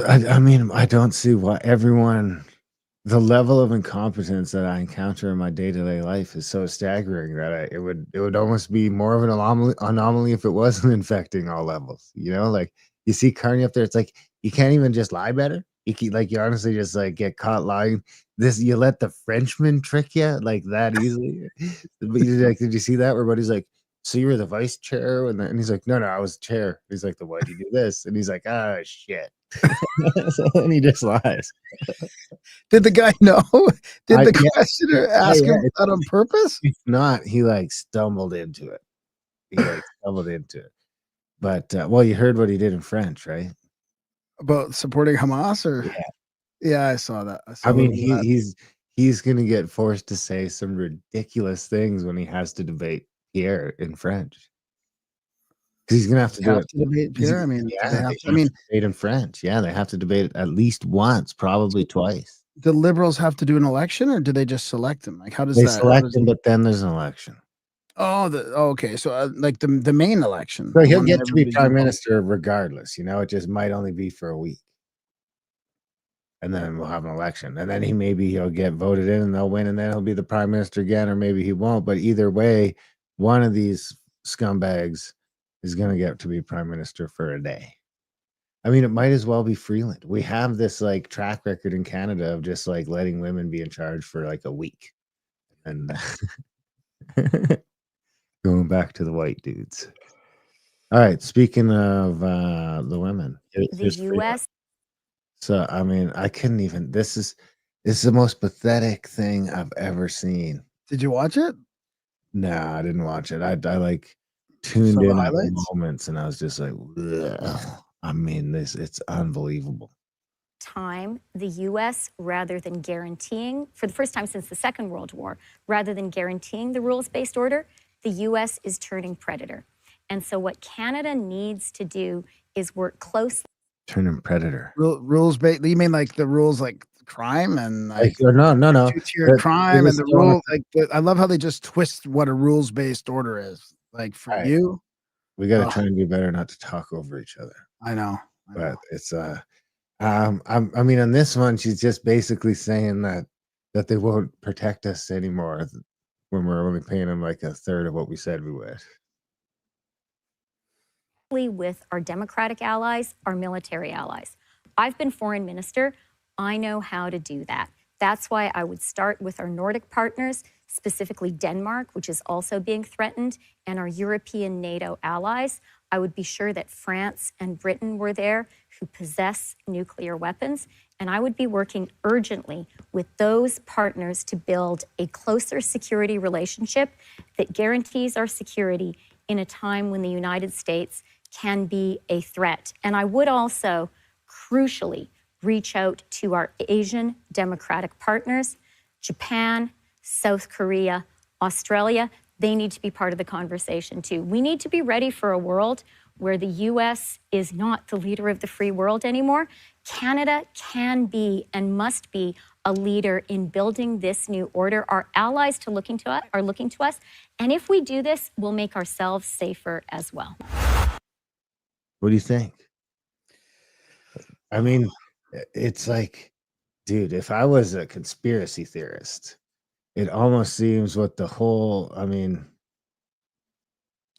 I mean, I don't see why the level of incompetence that I encounter in my day-to-day life is so staggering that it would almost be more of an anomaly if it wasn't infecting all levels, you know? Like, you see Carney up there, it's like, you can't even just lie better? You honestly just, like, get caught lying. You let the Frenchman trick you, like, that easily? But like, did you see that where Buddy's like, "So you were the vice chair?" And he's like, "No, no, I was chair." He's like, "Then why'd you do this?" And he's like, "Ah, shit." And he just lies. Did the guy know? Did the Yeah, questioner ask yeah, him that on purpose? it's not, he, like, stumbled into it. He, like, stumbled into it. But, well, you heard what he did in French, right? About supporting Hamas or Yeah. yeah, I saw that. I I saw a mean, little bit of that. he's gonna get forced to say some ridiculous things when he has to debate Pierre in French. 'Cause he's gonna have to do Have it. to debate He's Pierre? I mean, do they Yeah, have they to I have mean, to debate in French. Yeah, they have to debate it at least once, probably twice. the Liberals have to do an election, or do they just select him? Like, They how select does him, but then there's an election. okay, so, like, the main election, So the he'll one that get to be everybody's gonna prime vote. minister regardless, you know, it just might only be for a week. And then we'll have an election, and then he'll get voted in, and they'll win, and then he'll be the prime minister again, or maybe he won't, but either way, one of these scumbags is gonna get to be prime minister for a day. I mean, it might as well be Freeland. We have this, like, track record in Canada of just, like, letting women be in charge for, like, a week, and going back to the white dudes. Alright, speaking of, the women, The here's Freeland. US So, I mean, I couldn't even this is the most pathetic thing I've ever seen. Did you watch it? Nah, I didn't watch it. Like, Saw tuned the in at highlights? moments, and I was just like, "Ugh." I mean, it's unbelievable. time, the US, rather than guaranteeing, for the first time since the Second World War, rather than guaranteeing the rules-based order, the US is turning predator. And so what Canada needs to do is work closely. Turning predator. Rules ba you mean like the rules like crime and Like, like no, no, no. two-tiered They crime and just the don't rule like, I love how they just twist what a rules-based order is. Like, for Alright, you we gotta ugh, try and do better not to talk over each other, I know, I know. but it's, I mean, on this one, she's just basically saying that they won't protect us anymore when we're only paying them, like, a third of what we said we would. With our democratic allies, our military allies. I've been foreign minister. I know how to do that. That's why I would start with our Nordic partners, specifically Denmark, which is also being threatened, and our European NATO allies. I would be sure that France and Britain were there, who possess nuclear weapons. And I would be working urgently with those partners to build a closer security relationship that guarantees our security in a time when the United States can be a threat. And I would also, crucially, reach out to our Asian democratic partners, Japan, South Korea, Australia. They need to be part of the conversation too. We need to be ready for a world where the US is not the leader of the free world anymore. Canada can be and must be a leader in building this new order. Our allies are looking to us. And if we do this, we'll make ourselves safer as well. What do you think? I mean, it's like, dude, if I was a conspiracy theorist, it almost seems what the whole I mean,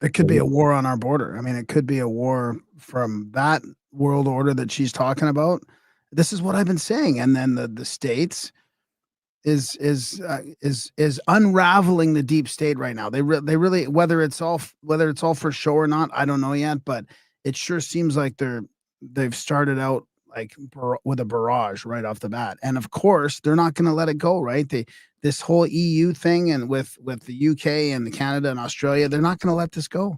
It could be a war on our border. I mean, it could be a war from that world order that she's talking about. This is what I've been saying, and then the states is unraveling the deep state right now. They really whether it's all for show or not, I don't know yet, but it sure seems like they've started out like with a barrage right off the bat, and of course they're not going to let it go. Right? This whole EU thing, and with the UK and the Canada and Australia, they're not going to let this go.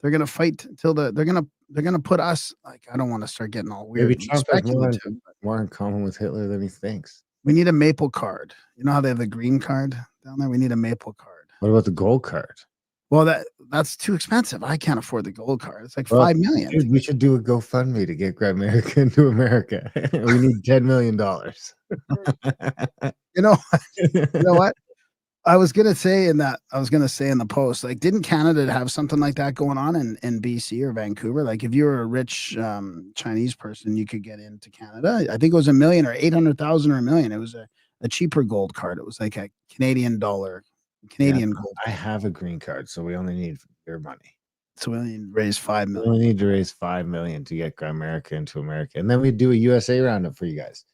They're going to fight till they're going to put us like I don't want to start getting all weird maybe and Trump has speculative. more in common with Hitler than he thinks. We need a maple card. You know how they have the green card down there? We need a maple card. What about the gold card? Well, that's too expensive. I can't afford the gold card. It's like Well, 5 million. dude, we should do a GoFundMe to get America into America. We need $10 million. You know, you know what? I was gonna say in the post, like, didn't Canada have something like that going on in BC or Vancouver? Like, if you were a rich Chinese person, you could get into Canada. I think it was 1 million or 800,000 or 1 million. It was a cheaper gold card. It was like a Canadian dollar, Canadian gold. I have a green card, so we only need your money. So we only raise 5 We million. only need to raise 5 million to get America into America, and then we do a USA roundup for you guys.